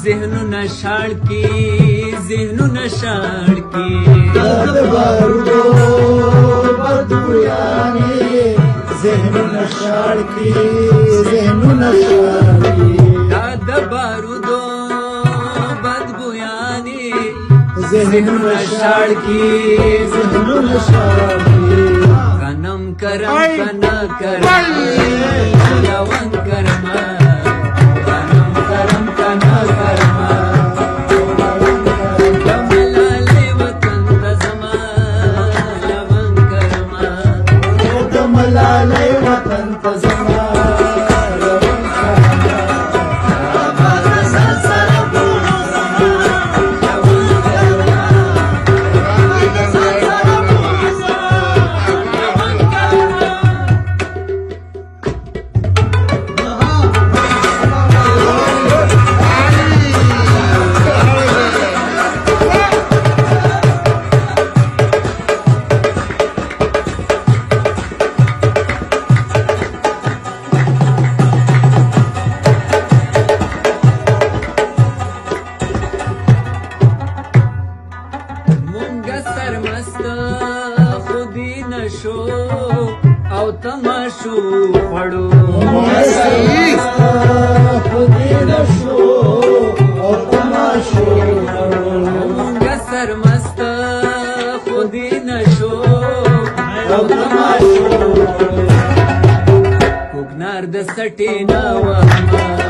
ذهنونه شاړ کی ذهنونه شاړ کی بارودو بدویانی ذهنونه شاړ کی ذهنونه شاړ کی د بارودو بدبویانی ذهنونه شاړ کی ذهنونه شاړ کی کنم کرم کنا کرم یوان کرم کنم کرم کنا کرم کملاله وطن تزما یوان کرم کملاله وطن تزما او تماشو پړو خودی نشو او تماشو مونږ سرمست خودی نشو او تماشو کوګنار د سټینا و